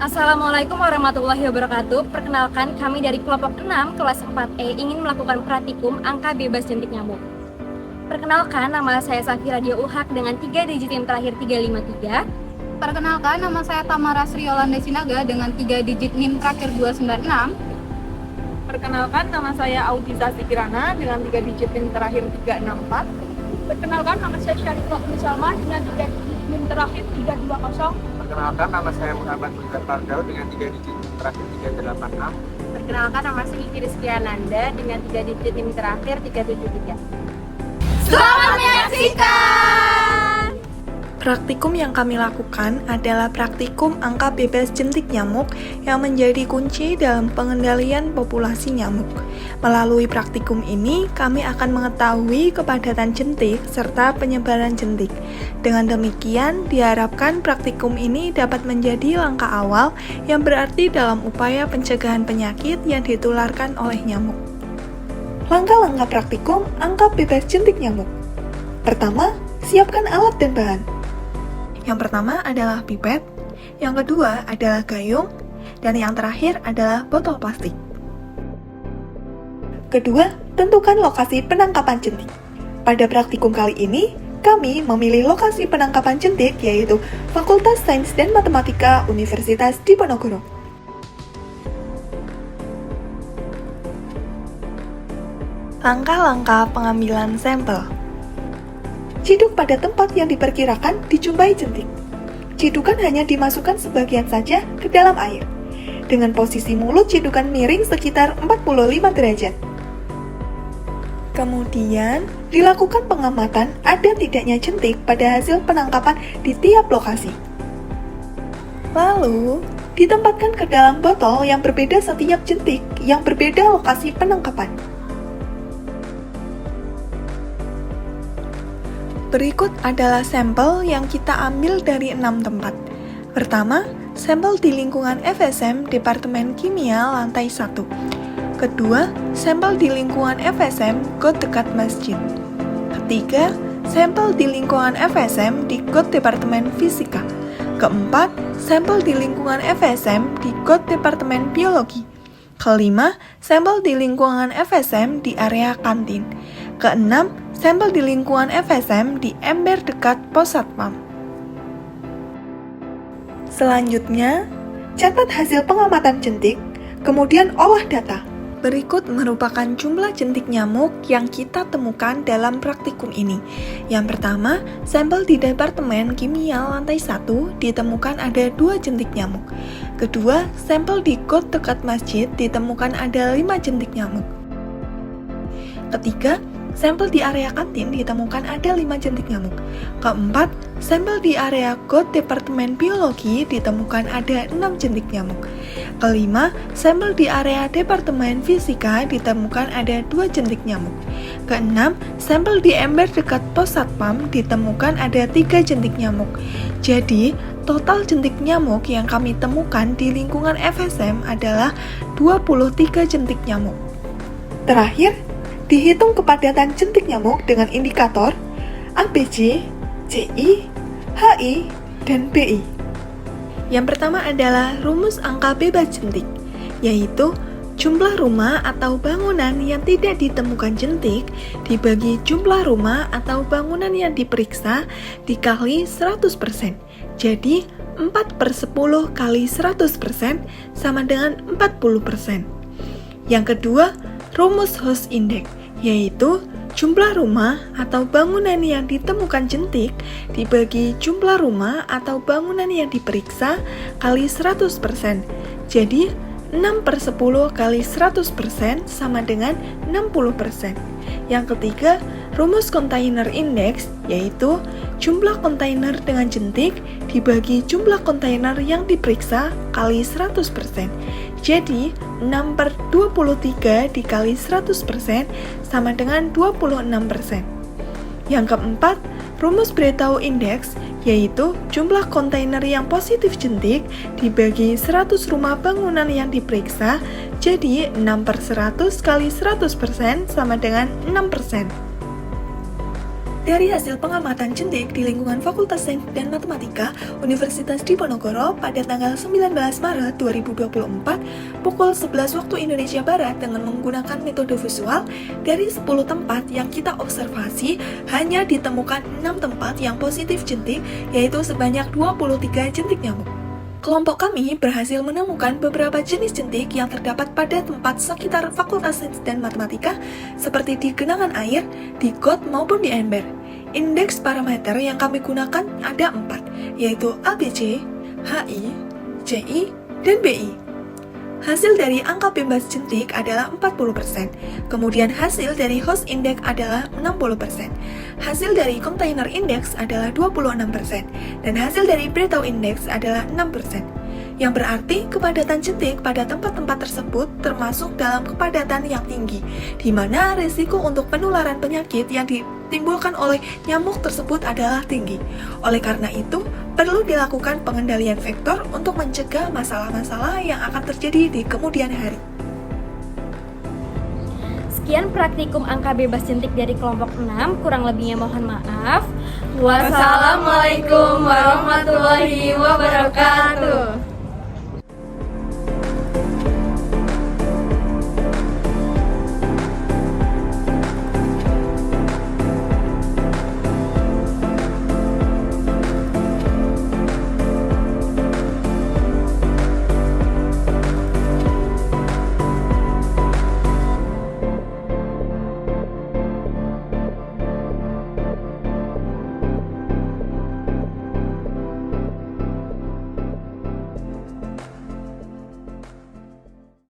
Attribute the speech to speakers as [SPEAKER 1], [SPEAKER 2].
[SPEAKER 1] Assalamualaikum warahmatullahi wabarakatuh. Perkenalkan, kami dari kelompok 6 kelas 4E ingin melakukan praktikum angka bebas jentik nyamuk. Perkenalkan, nama saya Safira Dia Uhak dengan 3 digit NIM terakhir 353.
[SPEAKER 2] Perkenalkan, nama saya Tamara Sri Yolanda Sinaga dengan 3 digit NIM terakhir 296.
[SPEAKER 3] Perkenalkan, nama saya Audiza Sikirana dengan 3 digit NIM terakhir 364.
[SPEAKER 4] Perkenalkan, nama saya Syarifah Umi Salma dengan 3 digit NIM terakhir 320.
[SPEAKER 5] Perkenalkan, nama saya Muhammad Muhammad Fardau dengan 3 digit terakhir 386.
[SPEAKER 1] Perkenalkan, nama saya Kiki Rizky Ananda dengan 3 digit NIM terakhir 373.
[SPEAKER 2] Selamat menyaksikan!
[SPEAKER 6] Praktikum yang kami lakukan adalah praktikum angka bebas jentik nyamuk yang menjadi kunci dalam pengendalian populasi nyamuk. Melalui praktikum ini, kami akan mengetahui kepadatan jentik serta penyebaran jentik. Dengan demikian, diharapkan praktikum ini dapat menjadi langkah awal yang berarti dalam upaya pencegahan penyakit yang ditularkan oleh nyamuk. Langkah-langkah praktikum angka bebas jentik nyamuk. Pertama, siapkan alat dan bahan. Yang pertama adalah pipet, yang kedua adalah gayung, dan yang terakhir adalah botol plastik. Kedua, tentukan lokasi penangkapan jentik. Pada praktikum kali ini, kami memilih lokasi penangkapan jentik yaitu Fakultas Sains dan Matematika Universitas Diponegoro. Langkah-langkah pengambilan sampel. Ciduk pada tempat yang diperkirakan dijumpai jentik. Cidukan hanya dimasukkan sebagian saja ke dalam air, dengan posisi mulut cidukan miring sekitar 45 derajat. Kemudian, dilakukan pengamatan ada tidaknya jentik pada hasil penangkapan di tiap lokasi. Lalu, ditempatkan ke dalam botol yang berbeda setiap jentik yang berbeda lokasi penangkapan. Berikut adalah sampel yang kita ambil dari 6 tempat. Pertama, sampel di lingkungan FSM Departemen Kimia lantai 1. Kedua, sampel di lingkungan FSM got dekat masjid. Ketiga, sampel di lingkungan FSM di got Departemen Fisika. Keempat, sampel di lingkungan FSM di got Departemen Biologi. Kelima, sampel di lingkungan FSM di area kantin. Keenam, sampel di lingkungan FSM di ember dekat pos satpam. Selanjutnya, catat hasil pengamatan jentik, kemudian olah data. Berikut merupakan jumlah jentik nyamuk yang kita temukan dalam praktikum ini. Yang pertama, sampel di Departemen Kimia lantai 1 ditemukan ada 2 jentik nyamuk. Kedua, sampel di got dekat masjid ditemukan ada 5 jentik nyamuk. Ketiga, sampel di area kantin ditemukan ada 5 jentik nyamuk. Keempat, sampel di area got Departemen Biologi ditemukan ada 6 jentik nyamuk. Kelima, sampel di area Departemen Fisika ditemukan ada 2 jentik nyamuk. Keenam, sampel di ember dekat pos satpam ditemukan ada 3 jentik nyamuk. Jadi, total jentik nyamuk yang kami temukan di lingkungan FSM adalah 23 jentik nyamuk. Terakhir, dihitung kepadatan jentik nyamuk dengan indikator ABC, CI, HI, dan BI. Yang pertama adalah rumus angka bebas jentik, yaitu jumlah rumah atau bangunan yang tidak ditemukan jentik dibagi jumlah rumah atau bangunan yang diperiksa dikali 100%. Jadi, 4/10 kali 100% sama dengan 40%. Yang kedua, rumus House Index, yaitu jumlah rumah atau bangunan yang ditemukan jentik dibagi jumlah rumah atau bangunan yang diperiksa kali 100%. Jadi, 6/10 kali 100% sama dengan 60%. Yang ketiga, rumus Container Index, yaitu jumlah kontainer dengan jentik dibagi jumlah kontainer yang diperiksa kali 100%. Jadi, 6/23 dikali 100% sama dengan 26%. Yang keempat, rumus Bretau Index, yaitu jumlah kontainer yang positif jentik dibagi 100 rumah bangunan yang diperiksa, jadi 6/100 kali 100% sama dengan 6%. Dari hasil pengamatan jentik di lingkungan Fakultas Sains dan Matematika Universitas Diponegoro pada tanggal 19 Maret 2024 pukul 11 waktu Indonesia Barat dengan menggunakan metode visual, dari 10 tempat yang kita observasi hanya ditemukan 6 tempat yang positif jentik, yaitu sebanyak 23 jentik nyamuk. Kelompok kami berhasil menemukan beberapa jenis jentik yang terdapat pada tempat sekitar Fakultas Sains dan Matematika seperti di genangan air, di got maupun di ember. Indeks parameter yang kami gunakan ada 4, yaitu ABC, HI, CI, dan BI. Hasil dari angka bebas jentik adalah 40%, kemudian hasil dari host index adalah 60%, hasil dari container index adalah 26%, dan hasil dari breakdown index adalah 6%. Yang berarti kepadatan jentik pada tempat-tempat tersebut termasuk dalam kepadatan yang tinggi, di mana risiko untuk penularan penyakit yang ditimbulkan oleh nyamuk tersebut adalah tinggi. Oleh karena itu, perlu dilakukan pengendalian vektor untuk mencegah masalah-masalah yang akan terjadi di kemudian hari.
[SPEAKER 1] Sekian praktikum angka bebas jentik dari kelompok 6, kurang lebihnya mohon maaf.
[SPEAKER 3] Wassalamualaikum warahmatullahi wabarakatuh.